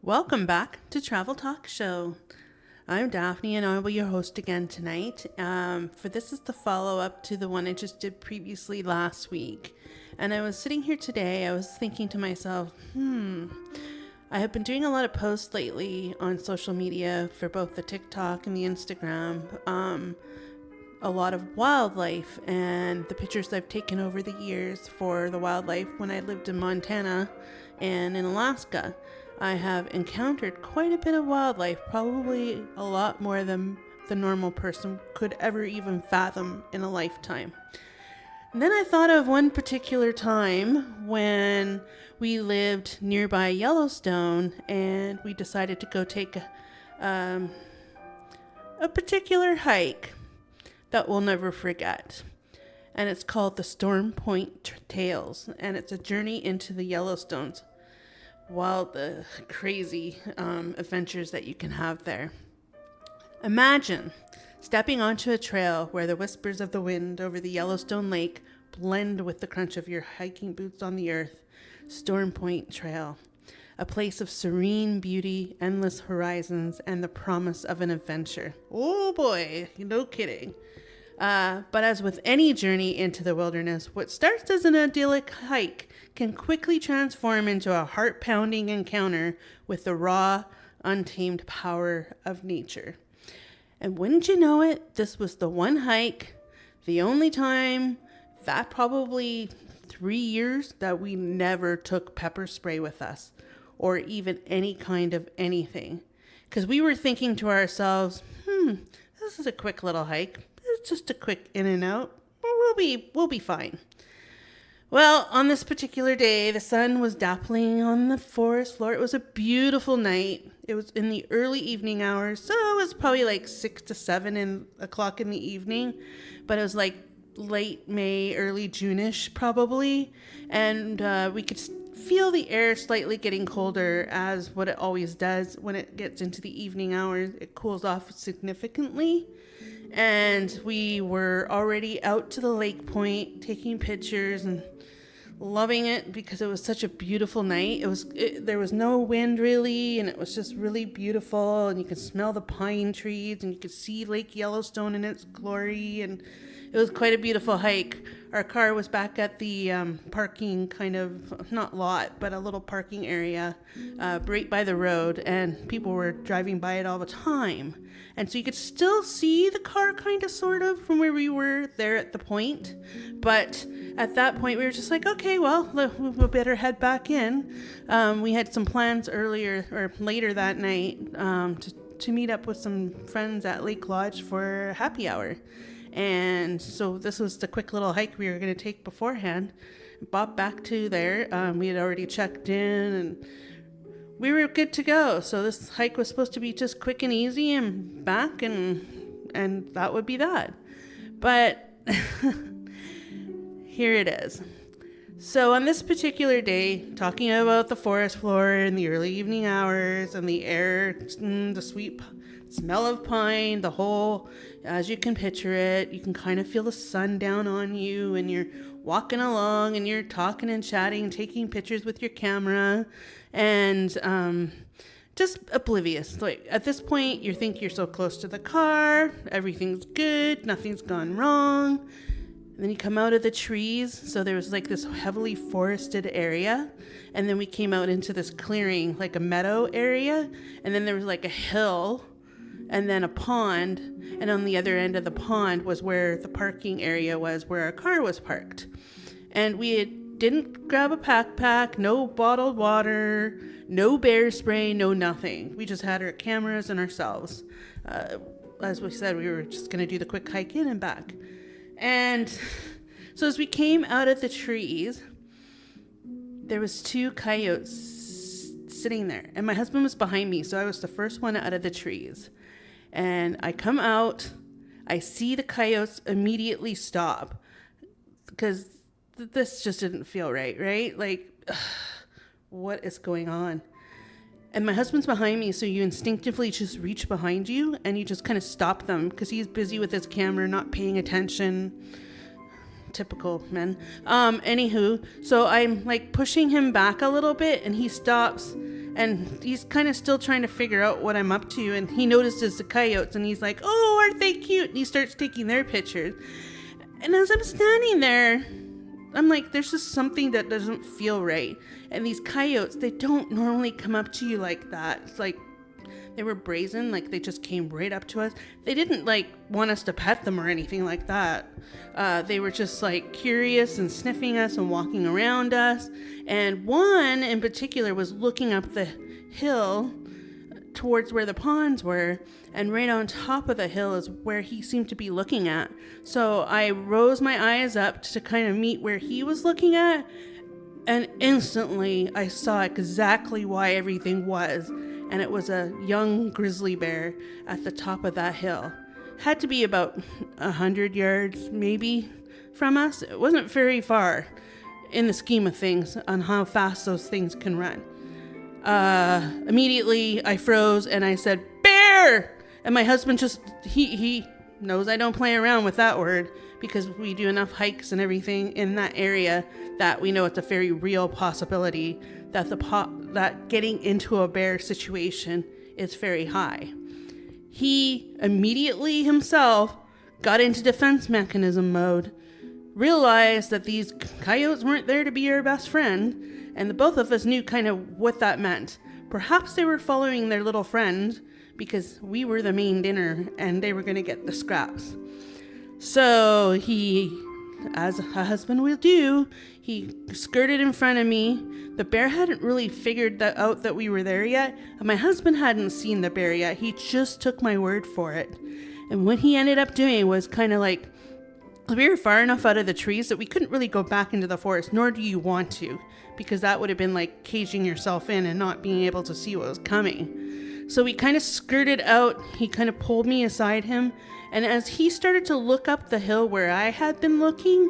Welcome back to Travel Talk Show. I'm Daphne and I will be your host again tonight. For this is the follow-up to the one I just did previously last week. And I was sitting here today, I was thinking to myself, I have been doing a lot of posts lately on social media for both the TikTok and the Instagram. A lot of wildlife and the pictures I've taken over the years for the wildlife when I lived in Montana and in Alaska. I have encountered quite a bit of wildlife, probably a lot more than the normal person could ever even fathom in a lifetime. And then I thought of one particular time when we lived nearby Yellowstone and we decided to go take a particular hike that we'll never forget. And it's called the Storm Point Trails, and it's a journey into the Yellowstones. The crazy adventures that you can have there. Imagine stepping onto a trail where the whispers of the wind over the Yellowstone Lake blend with the crunch of your hiking boots on the earth. Storm Point Trail, a place of serene beauty, endless horizons, and the promise of an adventure. Oh boy, no kidding. But as with any journey into the wilderness, what starts as an idyllic hike can quickly transform into a heart-pounding encounter with the raw, untamed power of nature. And wouldn't you know it, this was the one hike, the only time, that probably 3 years, that we never took pepper spray with us, or even any kind of anything. Because we were thinking to ourselves, this is a quick little hike. It's just a quick in and out. We'll be fine. Well, on this particular day, the sun was dappling on the forest floor. It was a beautiful night. It was in the early evening hours, so it was probably like 6 to 7 o'clock in the evening, but it was like late May, early June-ish probably, and we could feel the air slightly getting colder, as what it always does when it gets into the evening hours. It cools off significantly. And we were already out to the lake point taking pictures and loving it because it was such a beautiful night. There was no wind really, and it was just really beautiful, and you could smell the pine trees and you could see Lake Yellowstone in its glory, and it was quite a beautiful hike. Our car was back at the parking kind of, not lot, but a little parking area right by the road, and people were driving by it all the time. And so you could still see the car kind of sort of from where we were there at the point. But at that point we were just like, okay, well, we better head back in. We had some plans later that night to meet up with some friends at Lake Lodge for happy hour. And so this was the quick little hike we were going to take beforehand. Bob back to there. We had already checked in and we were good to go. So this hike was supposed to be just quick and easy and back, and that would be that. But here it is. So on this particular day, talking about the forest floor in the early evening hours and the air, the sweet smell of pine, the whole, as you can picture it, you can kind of feel the sun down on you, and you're walking along and you're talking and chatting, taking pictures with your camera, and just oblivious. Like at this point, you think you're so close to the car, everything's good, nothing's gone wrong. And then you come out of the trees, so there was like this heavily forested area, and then we came out into this clearing, like a meadow area, and then there was like a hill, and then a pond, and on the other end of the pond was where the parking area was, where our car was parked. And didn't grab a backpack, no bottled water, no bear spray, no nothing. We just had our cameras and ourselves. As we said, we were just going to do the quick hike in and back. And so as we came out of the trees, there was 2 coyotes sitting there, and my husband was behind me, so I was the first one out of the trees. And I come out, I see the coyotes immediately stop, because this just didn't feel right? Like, what is going on? And my husband's behind me, so you instinctively just reach behind you and you just kind of stop them because he's busy with his camera, not paying attention. Typical men. Anywho, so I'm like pushing him back a little bit and he stops And he's kind of still trying to figure out what I'm up to. And he notices the coyotes and he's like, oh, aren't they cute? And he starts taking their pictures. And as I'm standing there, I'm like, there's just something that doesn't feel right. And these coyotes, they don't normally come up to you like that. It's like they were brazen, like they just came right up to us. They didn't like want us to pet them or anything like that. They were just like curious and sniffing us and walking around us. And one in particular was looking up the hill towards where the ponds were, and right on top of the hill is where he seemed to be looking at. So I rose my eyes up to kind of meet where he was looking at, and instantly I saw exactly why everything was, and it was a young grizzly bear at the top of that hill. Had to be about 100 yards maybe from us. It wasn't very far in the scheme of things on how fast those things can run. Immediately I froze and I said, bear! And my husband just, he knows I don't play around with that word because we do enough hikes and everything in that area that we know it's a very real possibility that that getting into a bear situation is very high. He immediately himself got into defense mechanism mode, realized that these coyotes weren't there to be our best friend, and the both of us knew kind of what that meant. Perhaps they were following their little friend because we were the main dinner and they were going to get the scraps. So he, as a husband will do, he skirted in front of me. The bear hadn't really figured out that we were there yet, and my husband hadn't seen the bear yet. He just took my word for it. And what he ended up doing was kind of like, we were far enough out of the trees that we couldn't really go back into the forest, nor do you want to, because that would have been like caging yourself in and not being able to see what was coming. So we kind of skirted out. He kind of pulled me aside him, and as he started to look up the hill where I had been looking,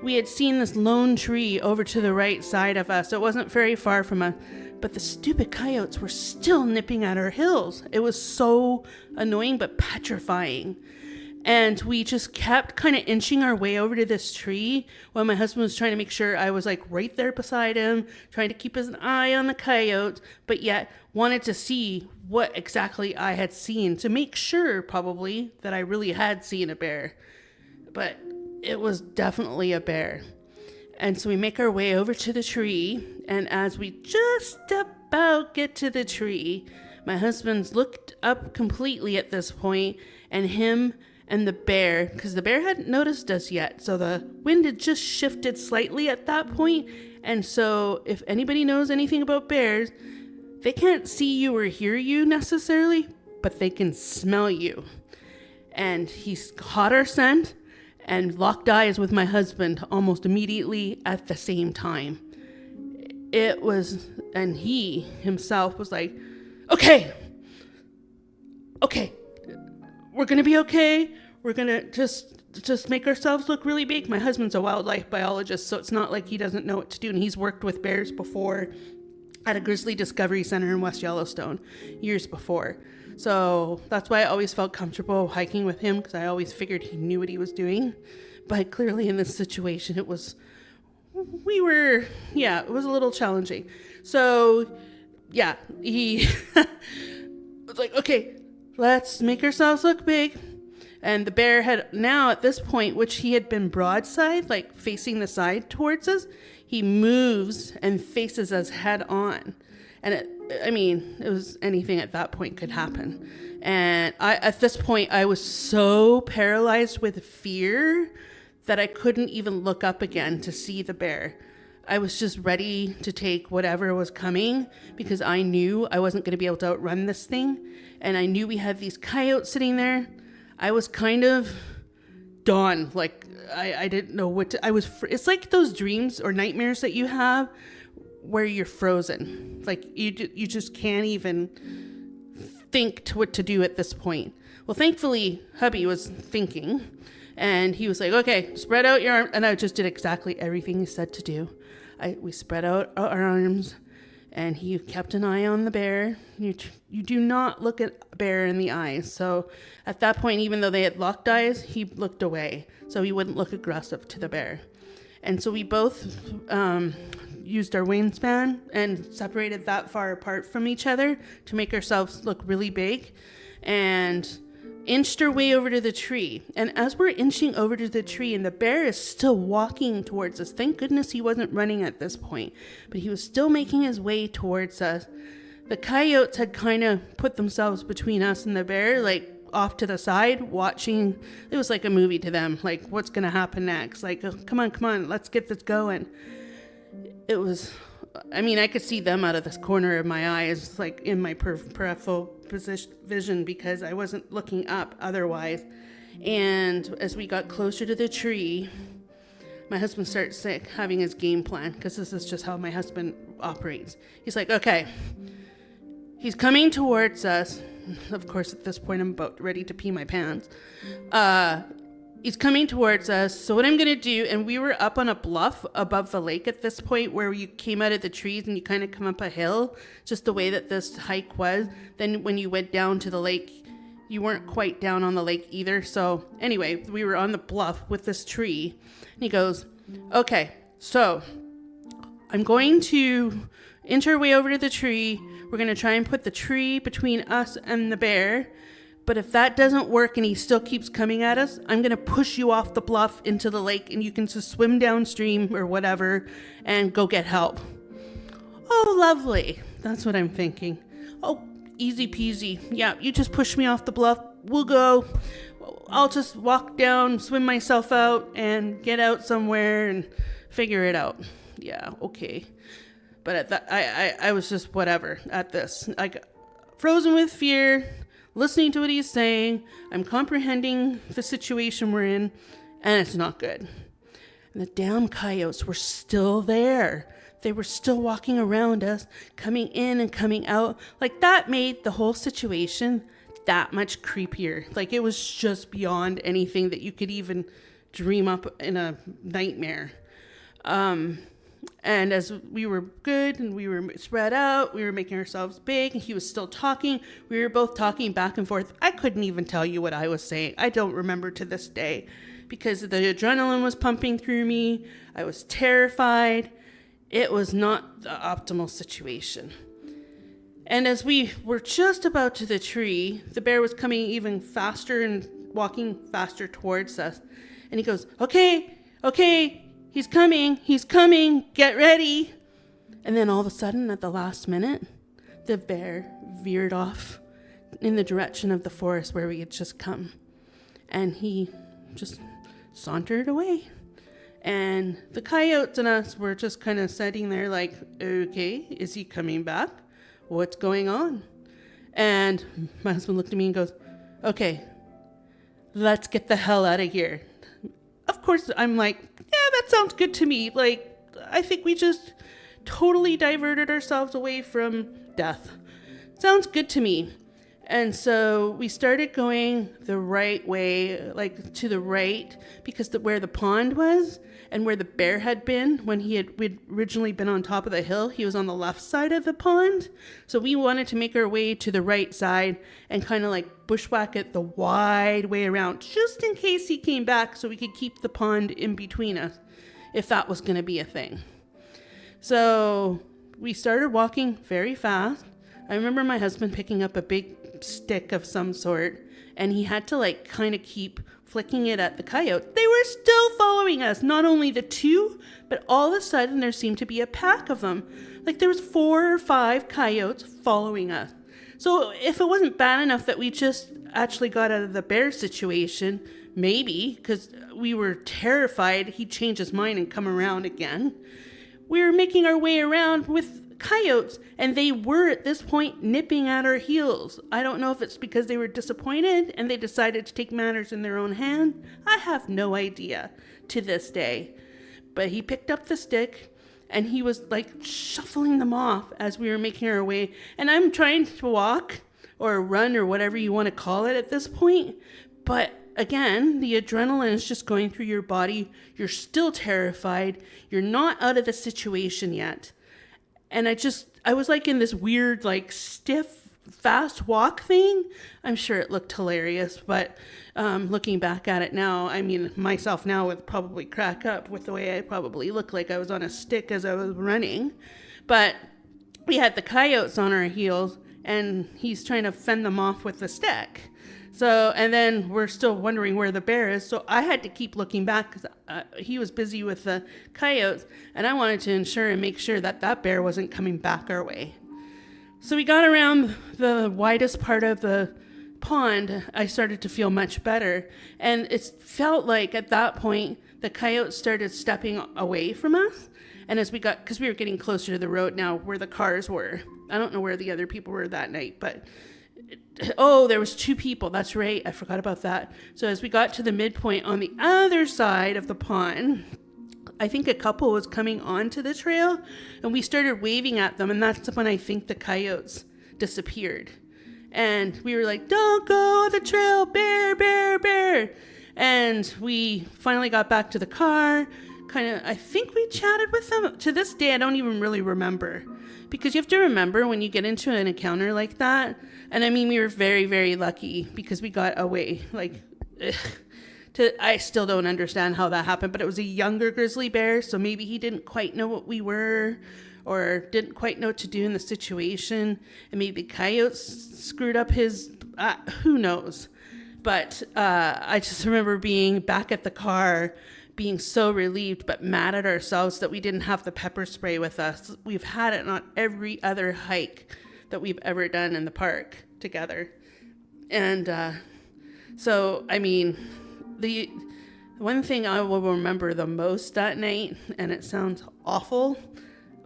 we had seen this lone tree over to the right side of us. It wasn't very far from us, but the stupid coyotes were still nipping at our heels. It was so annoying but petrifying. And we just kept kind of inching our way over to this tree while my husband was trying to make sure I was like right there beside him, trying to keep his eye on the coyotes, but yet wanted to see what exactly I had seen to make sure probably that I really had seen a bear. But it was definitely a bear. And so we make our way over to the tree, and as we just about get to the tree, my husband's looked up completely at this point, and him and the bear, because the bear hadn't noticed us yet, so the wind had just shifted slightly at that point. And so if anybody knows anything about bears, they can't see you or hear you necessarily, but they can smell you. And he's caught our scent and locked eyes with my husband almost immediately at the same time. It was, and he himself was like, okay, we're going to be okay. We're going to just make ourselves look really big. My husband's a wildlife biologist, so it's not like he doesn't know what to do. And he's worked with bears before at a grizzly discovery center in West Yellowstone years before. So that's why I always felt comfortable hiking with him, because I always figured he knew what he was doing. But clearly in this situation, it was a little challenging. So yeah, he was like, okay, let's make ourselves look big. And the bear had now at this point, which he had been broadside, like facing the side towards us, he moves and faces us head on. And it was anything at that point could happen. And at this point, I was so paralyzed with fear that I couldn't even look up again to see the bear. I was just ready to take whatever was coming because I knew I wasn't going to be able to outrun this thing. And I knew we had these coyotes sitting there. I was kind of done. Like, I didn't know what to... it's like those dreams or nightmares that you have where you're frozen. Like, you just can't even think to what to do at this point. Well, thankfully, hubby was thinking. And he was like, okay, spread out your arms. And I just did exactly everything he said to do. We spread out our arms, and he kept an eye on the bear. You do not look at a bear in the eyes. So at that point, even though they had locked eyes, he looked away so he wouldn't look aggressive to the bear. And so we both used our wingspan and separated that far apart from each other to make ourselves look really big, and inched our way over to the tree. And as we're inching over to the tree, and the bear is still walking towards us, thank goodness he wasn't running at this point, but he was still making his way towards us. The coyotes had kind of put themselves between us and the bear, like off to the side, watching. It was like a movie to them, like what's going to happen next? Like, oh, come on, let's get this going. It was, I mean, I could see them out of this corner of my eyes, like in my peripheral vision, because I wasn't looking up otherwise. And as we got closer to the tree, my husband starts having his game plan, because this is just how my husband operates. He's like, okay, he's coming towards us. Of course, at this point, I'm about ready to pee my pants. He's coming towards us. So what I'm going to do, and we were up on a bluff above the lake at this point, where you came out of the trees and you kind of come up a hill, just the way that this hike was. Then when you went down to the lake, you weren't quite down on the lake either. So anyway, we were on the bluff with this tree. And he goes, okay, so I'm going to inch our way over to the tree. We're going to try and put the tree between us and the bear. But if that doesn't work and he still keeps coming at us, I'm going to push you off the bluff into the lake, and you can just swim downstream or whatever and go get help. Oh, lovely. That's what I'm thinking. Oh, easy peasy. Yeah, you just push me off the bluff. We'll go. I'll just walk down, swim myself out, and get out somewhere and figure it out. Yeah, okay. But at that, I was just whatever at this. I got frozen with fear, listening to what he's saying. I'm comprehending the situation we're in, and it's not good. And the damn coyotes were still there. They were still walking around us, coming in and coming out. Like, that made the whole situation that much creepier. Like, it was just beyond anything that you could even dream up in a nightmare. And as we were good and we were spread out, we were making ourselves big, and he was still talking. We were both talking back and forth. I couldn't even tell you what I was saying. I don't remember to this day, because the adrenaline was pumping through me. I was terrified. It was not the optimal situation. And as we were just about to the tree, the bear was coming even faster and walking faster towards us. And he goes, okay, he's coming, get ready. And then all of a sudden, at the last minute, the bear veered off in the direction of the forest where we had just come. And he just sauntered away. And the coyotes and us were just kind of sitting there like, okay, is he coming back? What's going on? And my husband looked at me and goes, okay, let's get the hell out of here. Of course, I'm like, yeah, that sounds good to me. Like, I think we just totally diverted ourselves away from death. Sounds good to me. And so we started going the right way, like to the right, because where the pond was and where the bear had been when we'd originally been on top of the hill, he was on the left side of the pond. So we wanted to make our way to the right side and kind of like bushwhack it the wide way around, just in case he came back, so we could keep the pond in between us, if that was going to be a thing. So we started walking very fast. I remember my husband picking up a big stick of some sort, and he had to like kind of keep flicking it at the coyote. They were still following us, not only the two, but all of a sudden there seemed to be a pack of them. Like there was 4 or 5 coyotes following us. So if it wasn't bad enough that we just actually got out of the bear situation, maybe because we were terrified he'd change his mind and come around again, we were making our way around with coyotes, and they were at this point nipping at our heels. I don't know if it's because they were disappointed and they decided to take matters in their own hand. I have no idea to this day. But he picked up the stick and he was like shuffling them off as we were making our way. And I'm trying to walk or run or whatever you want to call it at this point. But again, the adrenaline is just going through your body. You're still terrified. You're not out of the situation yet. And I was like in this weird, like stiff fast walk thing, I'm sure it looked hilarious. But looking back at it now, I mean, myself now would probably crack up with the way I probably looked like I was on a stick as I was running. But we had the coyotes on our heels, and he's trying to fend them off with the stick. So, and then we're still wondering where the bear is. So I had to keep looking back because he was busy with the coyotes, and I wanted to ensure and make sure that that bear wasn't coming back our way. So we got around the widest part of the pond. I started to feel much better. And it felt like at that point, the coyotes started stepping away from us. And as we got, because we were getting closer to the road now where the cars were. I don't know where the other people were that night, but there was 2 people. That's right. I forgot about that. So as we got to the midpoint on the other side of the pond, I think a couple was coming onto the trail, and we started waving at them. And that's when I think the coyotes disappeared. And we were like, "Don't go on the trail, bear, bear, bear." And we finally got back to the car. I think we chatted with them. To this day, I don't even really remember. Because you have to remember when you get into an encounter like that. And I mean, we were very, very lucky because we got away. I still don't understand how that happened, but it was a younger grizzly bear. So maybe he didn't quite know what we were, or didn't quite know what to do in the situation. And maybe coyotes screwed up his, who knows. But I just remember being back at the car, being so relieved but mad at ourselves that we didn't have the pepper spray with us. We've had it on every other hike that we've ever done in the park together. And so, I mean, the one thing I will remember the most that night, and it sounds awful,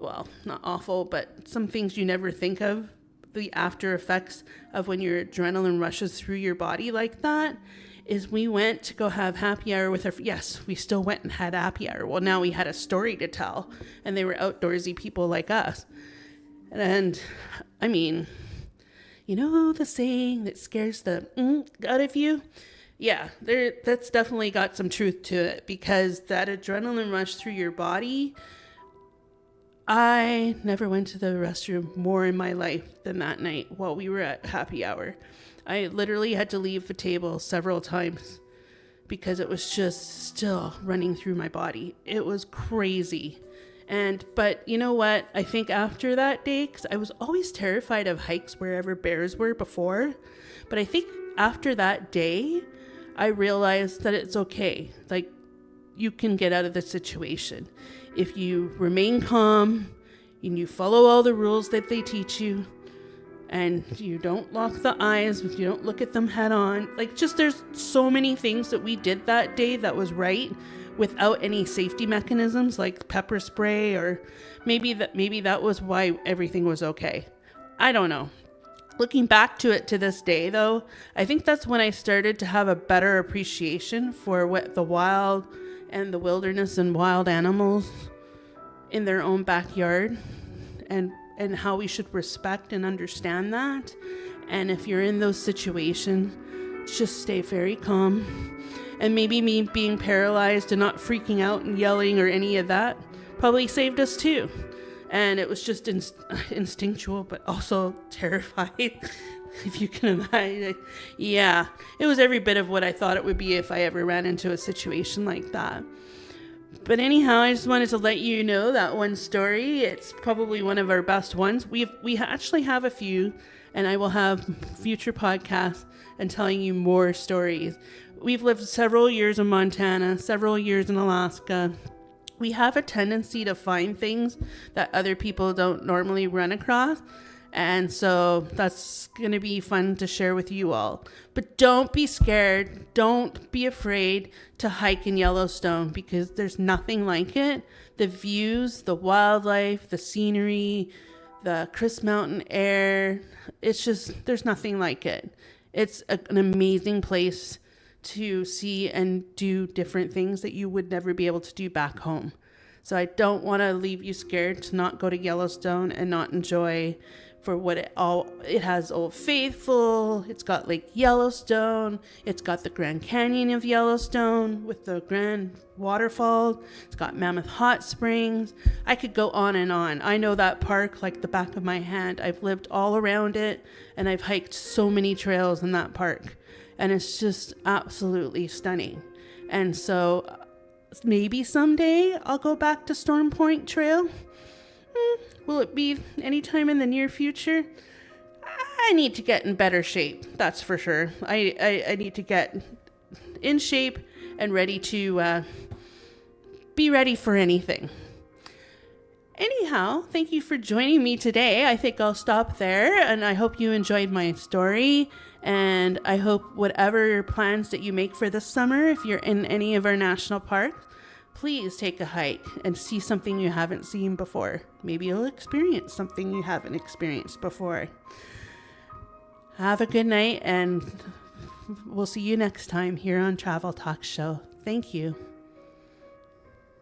well, not awful, but some things you never think of, the after effects of when your adrenaline rushes through your body like that, is we went to go have happy hour with we still went and had happy hour. Well, now we had a story to tell, and they were outdoorsy people like us. And I mean, you know the saying that scares the out of you? Yeah, that's definitely got some truth to it, because that adrenaline rush through your body, I never went to the restroom more in my life than that night while we were at happy hour. I literally had to leave the table several times because it was just still running through my body. It was crazy. But you know what? I think after that day, because I was always terrified of hikes wherever bears were before, but I think after that day, I realized that it's okay. Like, you can get out of the situation. If you remain calm and you follow all the rules that they teach you, and you don't lock the eyes, you don't look at them head on. There's so many things that we did that day that was right without any safety mechanisms like pepper spray, or maybe that was why everything was okay. I don't know. Looking back to it to this day, though, I think that's when I started to have a better appreciation for what the wild and the wilderness and wild animals in their own backyard, and how we should respect and understand that. And if you're in those situations, just stay very calm. And maybe me being paralyzed and not freaking out and yelling or any of that probably saved us too. And it was just instinctual, but also terrifying, if you can imagine. Yeah, it was every bit of what I thought it would be if I ever ran into a situation like that. But anyhow, I just wanted to let you know that one story. It's probably one of our best ones. We actually have a few, and I will have future podcasts and telling you more stories. We've lived several years in Montana, several years in Alaska. We have a tendency to find things that other people don't normally run across. And so that's going to be fun to share with you all. But don't be scared. Don't be afraid to hike in Yellowstone, because there's nothing like it. The views, the wildlife, the scenery, the crisp mountain air. It's just, there's nothing like it. It's an amazing place to see and do different things that you would never be able to do back home. So I don't want to leave you scared to not go to Yellowstone and not enjoy for what it has. Old Faithful, it's got Lake Yellowstone, it's got the Grand Canyon of Yellowstone with the Grand Waterfall, it's got Mammoth Hot Springs. I could go on and on. I know that park like the back of my hand. I've lived all around it, and I've hiked so many trails in that park, and it's just absolutely stunning. And so maybe someday I'll go back to Storm Point Trail. Will it be anytime in the near future? I need to get in better shape, that's for sure. I need to get in shape and ready to be ready for anything. Anyhow, thank you for joining me today. I think I'll stop there, and I hope you enjoyed my story. And I hope whatever plans that you make for this summer, if you're in any of our national parks, please take a hike and see something you haven't seen before. Maybe you'll experience something you haven't experienced before. Have a good night, and we'll see you next time here on Travel Talk Show. Thank you.